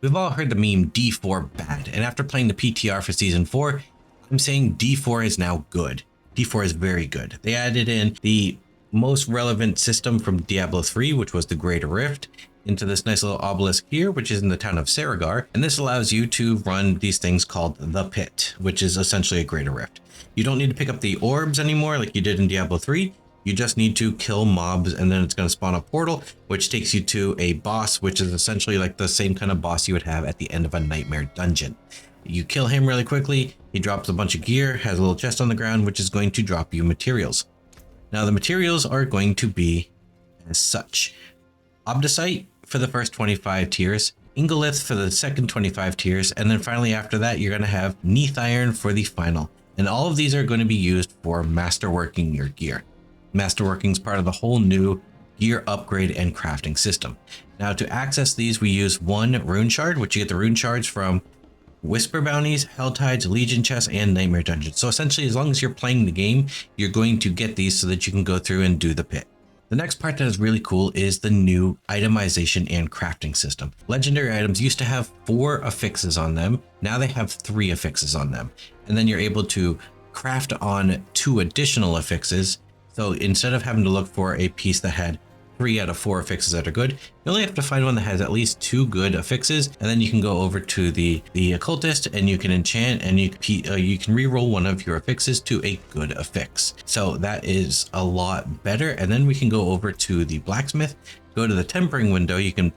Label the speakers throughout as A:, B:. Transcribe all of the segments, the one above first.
A: We've all heard the meme D4 bad, and after playing the PTR for Season 4, I'm saying D4 is now good. D4 is very good. They added in the most relevant system from Diablo 3, which was the Greater Rift, into this nice little obelisk here, which is in the town of Saragar, and this allows you to run these things called the Pit, which is essentially a Greater Rift. You don't need to pick up the orbs anymore like you did in Diablo 3. You just need to kill mobs, and then it's going to spawn a portal, which takes you to a boss, which is essentially like the same kind of boss you would have at the end of a nightmare dungeon. You kill him really quickly, he drops a bunch of gear, has a little chest on the ground, which is going to drop you materials. Now the materials are going to be as such. Obdicite for the first 25 tiers, Ingolith for the second 25 tiers, and then finally after that you're going to have Neath Iron for the final. And all of these are going to be used for masterworking your gear. Masterworking is part of the whole new gear upgrade and crafting system. Now to access these, we use one rune shard, which you get the rune shards from Whisper Bounties, Helltides, Legion Chests, and Nightmare Dungeons. So essentially, as long as you're playing the game, you're going to get these so that you can go through and do the pit. The next part that is really cool is the new itemization and crafting system. Legendary items used to have 4 affixes on them. Now they have 3 affixes on them. And then you're able to craft on 2 additional affixes. So instead of having to look for a piece that had 3 out of 4 affixes that are good, you only have to find one that has at least 2 good affixes, and then you can go over to the occultist and you can enchant, and you can reroll one of your affixes to a good affix. So that is a lot better. And then we can go over to the blacksmith, go to the tempering window, you can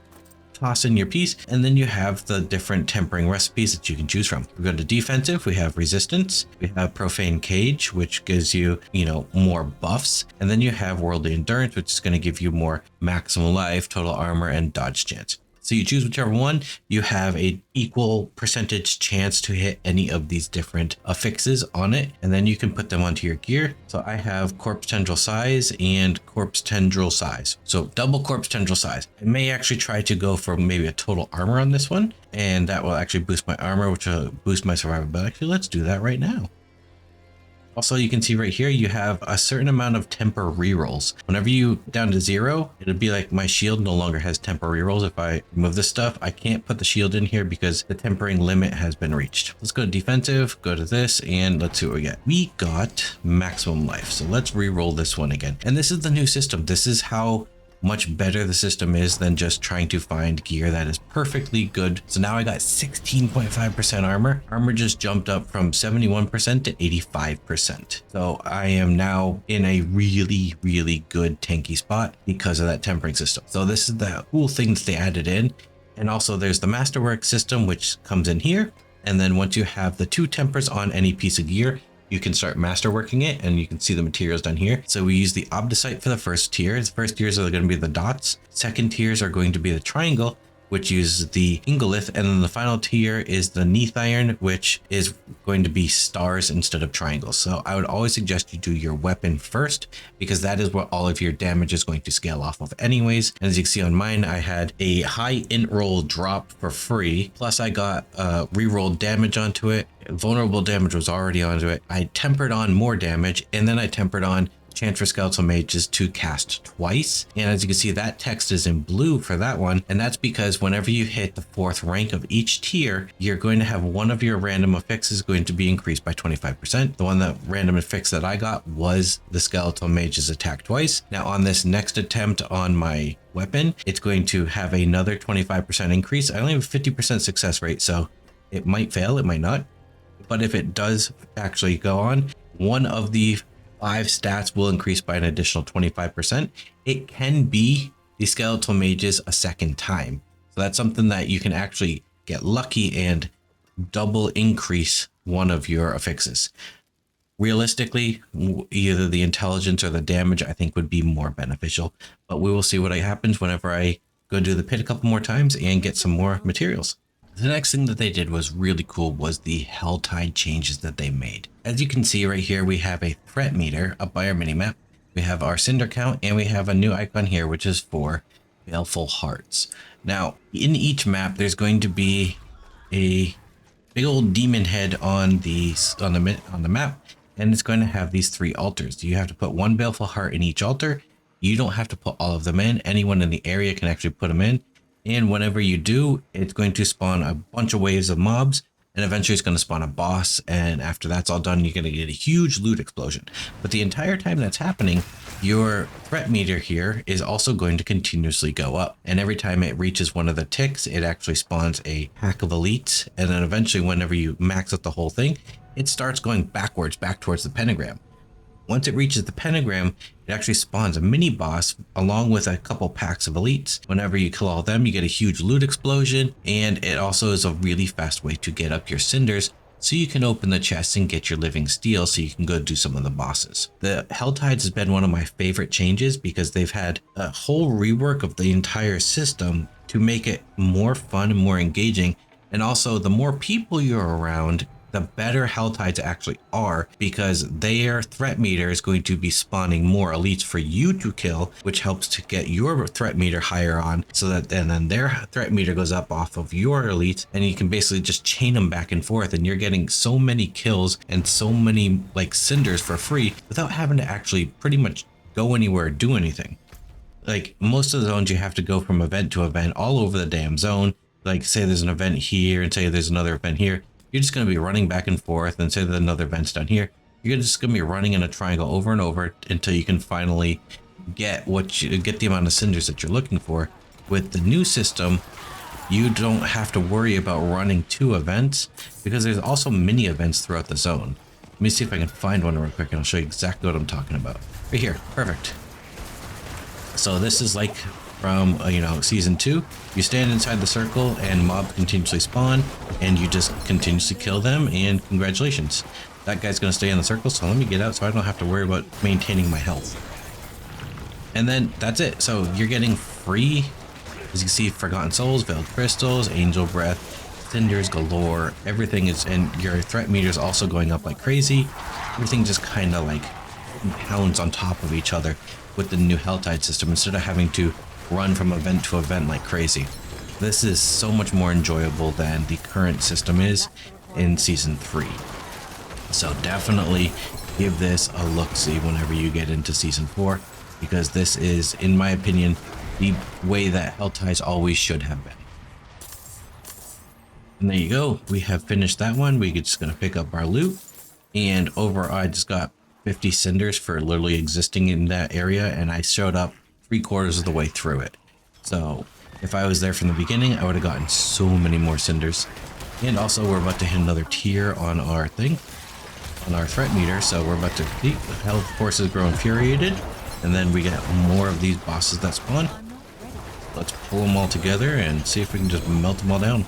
A: toss in your piece, and then you have the different tempering recipes that you can choose from. We go to defensive, we have resistance, we have profane cage, which gives you, more buffs, and then you have worldly endurance, which is going to give you more maximum life, total armor, and dodge chance. So you choose whichever one, you have a equal percentage chance to hit any of these different affixes on it, and then you can put them onto your gear. So I have corpse tendril size and corpse tendril size. So double corpse tendril size. I may actually try to go for maybe a total armor on this one, and that will actually boost my armor, which will boost my survivability. Actually, let's do that right now. Also, you can see right here, you have a certain amount of temper rerolls. Whenever you down to 0, it'll be like my shield no longer has temper rerolls. If I remove this stuff, I can't put the shield in here because the tempering limit has been reached. Let's go to defensive, go to this, and let's see what we get. We got maximum life. So let's reroll this one again. And this is the new system. This is how much better the system is than just trying to find gear that is perfectly good. So now I got 16.5% armor. Armor just jumped up from 71% to 85%. So I am now in a really, really good tanky spot because of that tempering system. So this is the cool thing that they added in. And also there's the masterwork system, which comes in here. And then once you have the 2 tempers on any piece of gear, you can start masterworking it, and you can see the materials down here. So we use the obdicite for the first tier. The first tiers are going to be the dots. Second tiers are going to be the triangle, which uses the Ingolith, and then the final tier is the Neath Iron, which is going to be stars instead of triangles. So I would always suggest you do your weapon first, because that is what all of your damage is going to scale off of anyways. And as you can see on mine, I had a high int roll drop for free, plus I got rerolled damage onto it. Vulnerable damage was already onto it. I tempered on more damage, and then I tempered on chance for skeletal mages to cast twice. And as you can see, that text is in blue for that one, and that's because whenever you hit the 4th rank of each tier, you're going to have one of your random affixes going to be increased by 25%. The one that random affix that I got was the skeletal mage's attack twice. Now on this next attempt on my weapon, it's going to have another 25% increase. I only have a 50% success rate, so it might fail, it might not. But if it does actually go on, one of the 5 stats will increase by an additional 25%. It can be the skeletal mages a second time. So that's something that you can actually get lucky and double increase one of your affixes. Realistically, either the intelligence or the damage I think would be more beneficial, but we will see what happens whenever I go do the pit a couple more times and get some more materials. The next thing that they did was really cool was the Helltide changes that they made. As you can see right here, we have a threat meter up by our minimap. We have our cinder count, and we have a new icon here, which is for Baleful Hearts. Now, in each map, there's going to be a big old demon head on the map, and it's going to have these 3 altars. You have to put 1 Baleful Heart in each altar. You don't have to put all of them in. Anyone in the area can actually put them in. And whenever you do, it's going to spawn a bunch of waves of mobs, and eventually it's going to spawn a boss. And after that's all done, you're going to get a huge loot explosion. But the entire time that's happening, your threat meter here is also going to continuously go up. And every time it reaches one of the ticks, it actually spawns a pack of elites. And then eventually, whenever you max out the whole thing, it starts going backwards, back towards the pentagram. Once it reaches the pentagram, it actually spawns a mini boss along with a couple packs of elites. Whenever you kill all of them, you get a huge loot explosion, and it also is a really fast way to get up your cinders so you can open the chest and get your living steel so you can go do some of the bosses. The Helltides has been one of my favorite changes because they've had a whole rework of the entire system to make it more fun and more engaging. And also, the more people you're around, the better Helltides actually are, because their threat meter is going to be spawning more elites for you to kill, which helps to get your threat meter higher on, so that and then their threat meter goes up off of your elites, and you can basically just chain them back and forth, and you're getting so many kills and so many like cinders for free without having to actually pretty much go anywhere or do anything. Like most of the zones, you have to go from event to event all over the damn zone. Like say there's an event here and say there's another event here. You're just going to be running back and forth, and say that another event's down here. You're just going to be running in a triangle over and over until you can finally get get the amount of cinders that you're looking for. With the new system, you don't have to worry about running 2 events because there's also mini events throughout the zone. Let me see if I can find one real quick and I'll show you exactly what I'm talking about. Right here, perfect. So this is like from season 2. You stand inside the circle and mobs continuously spawn, and you just continuously kill them, and congratulations, that guy's going to stay in the circle. So let me get out so I don't have to worry about maintaining my health. And then that's it. So you're getting free, as you can see, Forgotten Souls, Veiled Crystals, Angel Breath, Cinders galore. Everything is, and your threat meter is also going up like crazy. Everything just kind of like pounds on top of each other with the new Helltide system, instead of having to run from event to event like crazy. This is so much more enjoyable than the current system is in season 3. So definitely give this a look-see whenever you get into season 4, because this is, in my opinion, the way that Helltides always should have been. And there you go. We have finished that one. We're just going to pick up our loot, and I just got 50 cinders for literally existing in that area, and I showed up 3/4 of the way through it. So if I was there from the beginning, I would have gotten so many more cinders. And also, we're about to hit another tier on our thing, on our threat meter. So we're about to keep the health forces grow infuriated, and then we get more of these bosses that spawn. Let's pull them all together and see if we can just melt them all down.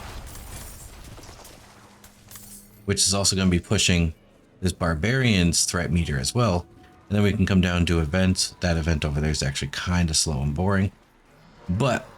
A: Which is also going to be pushing this barbarian's threat meter as well. And then we can come down to events. That event over there is actually kind of slow and boring. But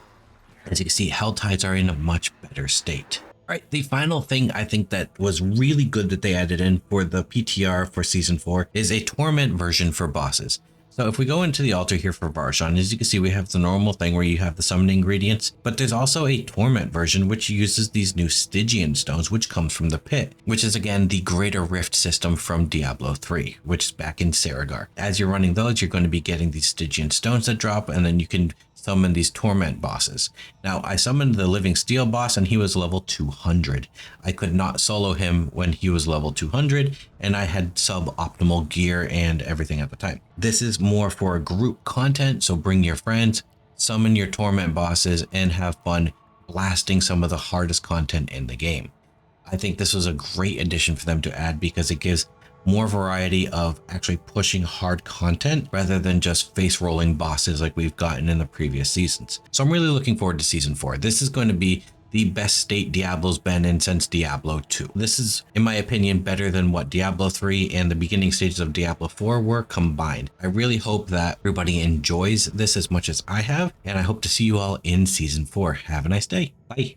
A: as you can see, Helltides are in a much better state. All right, the final thing I think that was really good that they added in for the PTR for Season 4 is a Torment version for bosses. So if we go into the altar here for Varshan, as you can see, we have the normal thing where you have the summoning ingredients, but there's also a Torment version which uses these new Stygian stones, which comes from the pit, which is again the Greater Rift system from Diablo 3, which is back in Saragar. As you're running those, you're going to be getting these Stygian stones that drop, and then you can summon these Torment bosses. Now, I summoned the Living Steel boss and he was level 200. I could not solo him when he was level 200, and I had suboptimal gear and everything at the time. This is more for group content, so bring your friends, summon your Torment bosses, and have fun blasting some of the hardest content in the game. I think this was a great addition for them to add, because it gives more variety of actually pushing hard content rather than just face rolling bosses like we've gotten in the previous seasons. So I'm really looking forward to Season 4. This is going to be the best state Diablo's been in since Diablo 2. This is, in my opinion, better than what Diablo 3 and the beginning stages of Diablo 4 were combined. I really hope that everybody enjoys this as much as I have, and I hope to see you all in Season 4. Have a nice day. Bye.